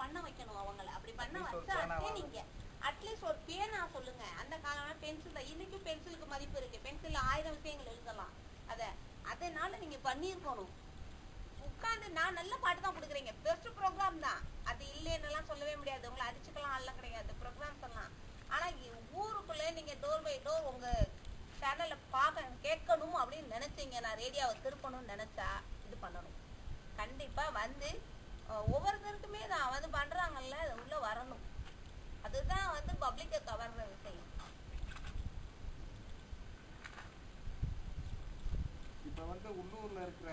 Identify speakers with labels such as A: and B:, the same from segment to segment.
A: பண்ண வைக்கணும் அவங்கள. அப்படி பண்ண வச்சாலே நீங்க அட்லீஸ்ட் ஒரு பேனா சொல்லுங்க. அந்த காலம் பென்சில் தான், இன்னைக்கு பென்சிலுக்கு மதிப்பு இருக்கு. பென்சில் 1000 விஷயங்கள் எழுதலாம். அதனால நீங்க பண்ணியிருக்கணும். உட்காந்து நான் நல்ல பாட்டு தான் கொடுக்குறீங்க, பெஸ்ட் ப்ரோக்ராம் தான், அது இல்லைன்னெல்லாம் சொல்லவே முடியாது. உங்களை அடிச்சுக்கலாம் எல்லாம் கிடையாது ப்ரோக்ராம்ஸ் எல்லாம். ஆனா ஊருக்குள்ள நீங்க டோர் பை டோர் உங்க சேனலை கேட்கணும் அப்படின்னு நினைச்சீங்க, நான் ரேடியோவை திருப்பணும்னு நினைச்சா இது பண்ணணும். கண்டிப்பா வந்து ஒவ்வொருத்தருக்குமே தான் வந்து பண்றாங்கல்ல, அது உள்ள வரணும். அதுதான் வந்து பப்ளிக்கை கவர்ற விஷயம்.
B: இப்போ வந்து உள்ளூரில் இருக்கிற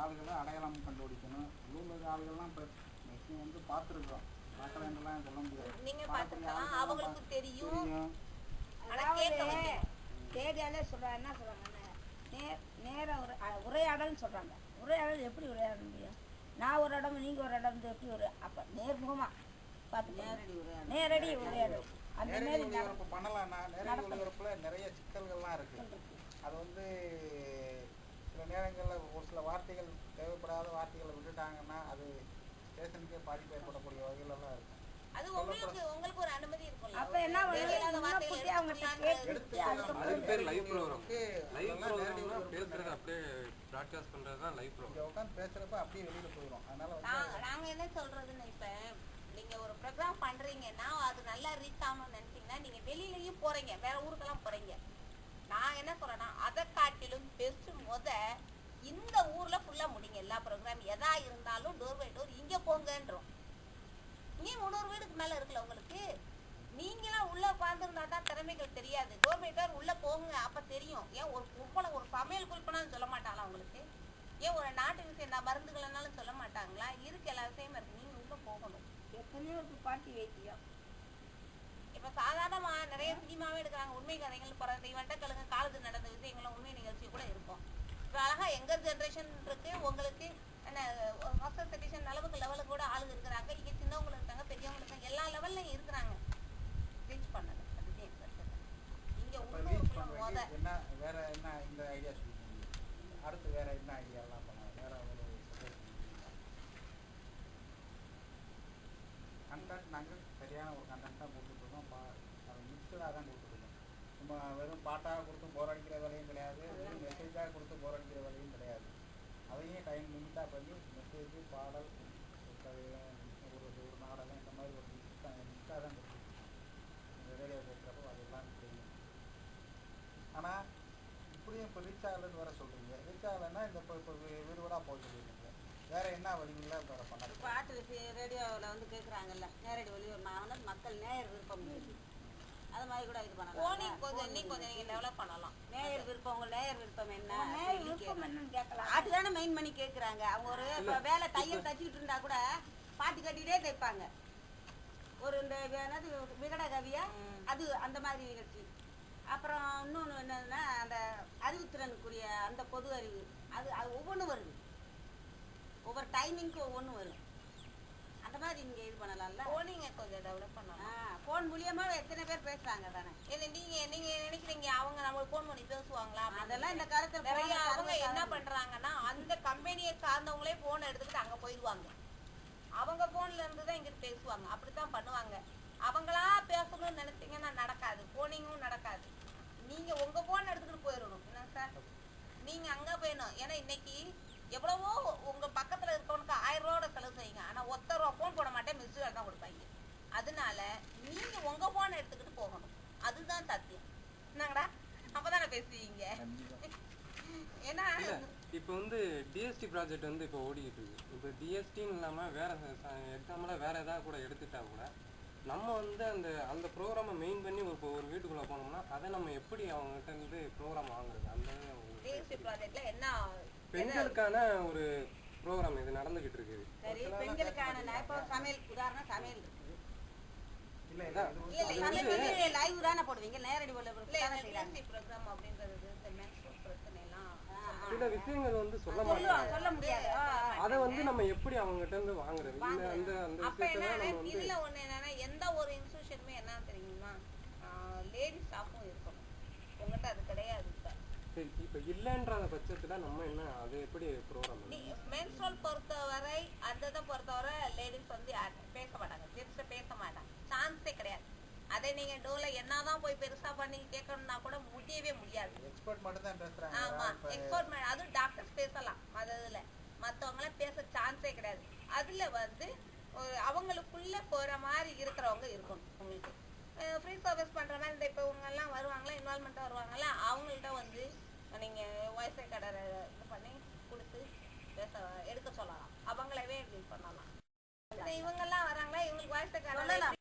B: ஆளுகளை அடையாளம் கண்டுபிடிக்கணும். உள்ளூரில் இருக்கிற ஆளுகள்லாம் இப்போ மேக்ஸிமம் வந்து பார்த்துருக்கோம், பார்க்கலன்னுலாம் சொல்ல முடியாது.
A: நீங்கள் பார்த்துருக்கலாம், அவங்களுக்கு தெரியும்.
C: ரேடியோலே சொல்கிறாங்க, என்ன சொல்கிறாங்கன்னா நேராக உரையாடல்னு சொல்கிறாங்க. உரையாடல் எப்படி உரையாட முடியும்? நான் ஒரு இடம் நீங்கள் ஒரு இடம் எப்படி ஒரு அப்போ நேர்முகமாக பார்த்து நேரடி உரையாடல் அந்த மாதிரி
B: ஒளிபரப்பு பண்ணலாம்னா நேரடி ஒளிபரப்பில் நிறைய சிக்கல்கள்லாம் இருக்குது. அது வந்து சில நேரங்களில் ஒரு சில வார்த்தைகள் தேவைப்படாத வார்த்தைகளை விட்டுட்டாங்கன்னா அது ஸ்டேஷனுக்கே பாதிப்பு ஏற்படக்கூடிய வகையிலலாம் இருக்கும்.
A: அது உங்களுக்கு ஒரு அனுமதி இருக்கும்ல.
C: அப்ப என்ன
D: அதுக்கு பேர் லைவ் ப்ரோகிராம். லைவ் ப்ரோகிராம்னா பேசுறது அப்படியே பிராட்காஸ்ட் பண்றது தான் லைவ் ப்ரோகிராம்.
B: உட்காந்து பேசுறப்ப அப்படியே வெளியில போயிடும். அதனால
A: நாங்க என்ன சொல்றதுன்னு, இப்ப நீங்க ஒரு ப்ரோக்ராம் பண்றீங்கன்னா அது நல்லா ரீச் ஆகணும்னு நினைச்சீங்கன்னா நீங்க வெளியிலயும் போறீங்க, வேற ஊருக்கெல்லாம் போறீங்க. நான் என்ன சொல்றேன்னா அதை காட்டிலும் பெஸ்ட் இந்த ஊர்ல ஃபுல்லா முடிங்க எல்லா ப்ரோக்ராம். எதா இருந்தாலும் டோர் பை டோர் இங்க போங்கன்றோம். இங்கே 300 வீடுக்கு மேல இருக்குல்ல உங்களுக்கு. நீங்களாம் உள்ள உட்காந்துருந்தா தான் திறமைகள் தெரியாது. டோர் பை டோர் உள்ள போங்க, அப்ப தெரியும். ஏன் ஒரு குப்பனை ஒரு சமையல் குறிப்பினாலும் சொல்ல மாட்டாங்களா உங்களுக்கு? ஏன் ஒரு நாட்டு விஷயம் நான் மருந்துகள்னாலும் சொல்ல மாட்டாங்களா? இருக்கு, எல்லா விஷயமும் இருக்கு. நீங்க உள்ள போகணும்.
C: எத்தனையோ பாட்டி வைத்தியம்.
A: இப்ப சாதாரணமா நிறைய சினிமாவே எடுக்கிறாங்க, உண்மை கதைகள் பிறந்த வட்டக்கழுங்க காலத்துக்கு நடந்த விஷயங்களும் உண்மை நிகழ்ச்சி கூட இருக்கும். இப்போ அழகா எங்கர் ஜென்ரேஷன் இருக்கு, உங்களுக்கு என்ன ஃபர்ஸ்ட் செடிஷன் அளவுக்கு லெவலுக்கு கூட ஆளுங்க இருக்கிறாங்க. இங்க சின்னவங்களும் இருக்காங்க, பெரியவங்க இருக்காங்க, எல்லா லெவல்லையும் இருக்கிறாங்க. ரீச் பண்ணல அதுதான் இங்க
B: என்ன வேற என்ன இந்த ஐடியா சொல்லுங்க. அடுத்து வேற என்ன ஐடியாலாம் பண்ணலாம்? வேற ஒரு கண்டென்ட் நாங்கள் சரியான ஒரு கண்டென்ட் தான் கொடுத்துட்ருக்கோம். அது மிக்சடாக தான் கொடுத்துருக்கோம். நம்ம வெறும் பாட்டாக கொடுத்து போர் அடிக்கிற வேலையும் கிடையாது, வெறும் மெசேஜாக கொடுத்து போர் அடிக்கிற வேலையும் கிடையாது. அதையும் டைம் லிமிட்டாக பண்ணி மெசேஜ், பாடல், ஒரு நாடகம், இந்த மாதிரி ஒரு மிக்ஸாக தான் கொடுத்துருக்கோம். இந்த ரேடியோ கேட்குறப்போ அதெல்லாம் தெரியும். ஆனால் இப்படியும் இப்போ ரீச் ஆகலன்னு வேறு சொல்கிறீங்க. ரீச் ஆகலைன்னா இந்த இப்போ வீடு வீடாக போய் சொல்லிடுங்க. வேறு என்ன வழிகளில் வேறு பண்ணலாம்?
E: பாட்டு ரேடியோவில் வந்து கேட்குறாங்கல்ல, நேரடி ஒளிபரப்பு மக்கள் நேயர் விருப்பம் அது மாதிரி கூட இது பண்ணலாம்.
A: கொஞ்சம் நீங்கள் டெவலப் பண்ணலாம்.
E: நேயர் விருப்பம், உங்கள் நேயர் விருப்பம் என்ன,
C: விருப்பம் என்னன்னு கேட்கலாம்.
E: அதுதானே மெயின் பண்ணி கேட்குறாங்க. அவங்க ஒரு இப்போ வேலை தையல் தைச்சிக்கிட்டு இருந்தா கூட பாட்டு கட்டிகிட்டே தைப்பாங்க. ஒரு இந்த என்னது விகட கவியா, அது அந்த மாதிரி நிகழ்ச்சி. அப்புறம் இன்னொன்று என்னதுன்னா அந்த அறிவுத்திறனுக்குரிய அந்த பொது அறிவு, அது ஒவ்வொன்றும் வருது. ஒவ்வொரு டைமிங்க்கு ஒவ்வொன்றும் வரும். அந்த மாதிரி நீங்க இது பண்ணலாம்ல.
A: போனீங்க கொஞ்சம் டெவலப் பண்ணலாம்.
E: ஃபோன் மூலியமா எத்தனை பேர் பேசுறாங்க தானே.
A: நீங்க நினைக்கிறீங்க அவங்க நம்மளுக்கு ஃபோன் பண்ணி பேசுவாங்களா?
E: அதெல்லாம் இந்த காலத்துல
A: நிறைய அவங்க என்ன பண்றாங்கன்னா அந்த கம்பெனியை சார்ந்தவங்களே போன் எடுத்துக்கிட்டு அங்க போயிடுவாங்க. அவங்க போன்ல இருந்து தான் இங்கிட்டு பேசுவாங்க. அப்படித்தான் பண்ணுவாங்க. அவங்களா பேசணும்னு நினைச்சீங்கன்னா நடக்காது, போனிங்கும் நடக்காது. நீங்க உங்க போன் எடுத்துக்கிட்டு போயிடணும். என்ன சார், நீங்க அங்க போயிடணும். ஏன்னா இன்னைக்கு எவ்வளவோ உங்க பக்கத்துல இருக்கவனுக்கு 1000 ரூபாயோட செலவு செய்யுங்க, ஆனா 1 ரூபா போன் போட மாட்டேன், மிஸ்டர் தான் கொடுப்பாங்க. அதனால நீங்க உங்க போன் எடுத்துக்கிட்டு போகணும். அதுதான் சத்தியம். என்னங்கடா, அப்பதானே பேசுவீங்க. ஏன்னா
D: இப்போ வந்து டிஎஸ்டி ப்ராஜெக்ட் வந்து இப்போ ஓடிக்கிட்டு இருக்கு. இப்போ டிஎஸ்டின்னு இல்லாமல் வேற எக்ஸாம்பிளாக வேற ஏதாவது கூட எடுத்துட்டா கூட நம்ம வந்து அந்த ப்ரோக்ராமை மெயின் பண்ணி ஒரு வீட்டுக்குள்ளே போனோம்னா அதை நம்ம எப்படி அவங்ககிட்ட இருந்து ப்ரோக்ராம் வாங்குறது? அந்த
A: டிஎஸ்டி ப்ராஜெக்ட்ல என்ன
D: பெண்களுக்கான ஒரு ப்ரோக்ராம் இது நடந்துகிட்டு இருக்குது.
E: சரி, பெண்களுக்கான இப்போ சமையல், உதாரணம் சமையல் இருக்குது. லைவ் தானே போடுவீங்க, நேரடி
A: ப்ரோக்ராம் அப்படின்றது பிரச்சனை எல்லாம்
D: சில விஷயங்கள் வந்து சொல்ல
E: முடியாது.
D: அதை வந்து நம்ம எப்படி அவங்ககிட்ட இருந்து வாங்குறது? அந்த
A: இதுல ஒண்ணு என்னன்னா, எந்த ஒரு இன்ஸ்டிடியூஷனுமே என்ன தெரியுமா, லேடிஸ் ஸ்டாஃபும் இருக்கணும். உங்ககிட்ட அது கிடையாது.
D: இப்ப இல்லைன்ற பட்சத்துல நம்ம என்ன அதை எப்படி ப்ரோக்ராம்
A: மென்ஸ்ட்ரல் பொறுத்தவரை அந்த இதை பொறுத்தவரை லேடிஸ் வந்து பேச மாட்டாங்க, பெருசா பேச மாட்டாங்க, சான்ஸே கிடையாது. அதே நீங்க டோல என்னதான் போய் பெருசா பண்ணி கேட்கணும்னா கூட முடியவே முடியாது.
B: எக்ஸ்பர்ட் மட்டும் தான் பேசுறாங்க.
A: ஆமா, எக்ஸ்போர்ட் அதுவும் டாக்டர்ஸ் பேசலாம், அதுல மத்தவங்களாம் பேச சான்ஸே கிடையாது. அதுல வந்து அவங்களுக்குள்ள போற மாதிரி இருக்கிறவங்க இருக்கணும். உங்களுக்கு ஃப்ரீ சர்வீஸ் பண்ற மாதிரி இந்த இப்போ இவங்க எல்லாம் வருவாங்களா, இன்வால்மெண்ட் வருவாங்களா, அவங்கள்ட்ட வந்து நீங்க வாய்ஸ் ரெக்கார்டரை இது பண்ணி கொடுத்து பேச எடுக்க சொல்லலாம், அவங்களவே இது பண்ணலாம். இவங்க எல்லாம் வராங்களா, இவங்களுக்கு வாய்ஸ் ரெக்கார்டர்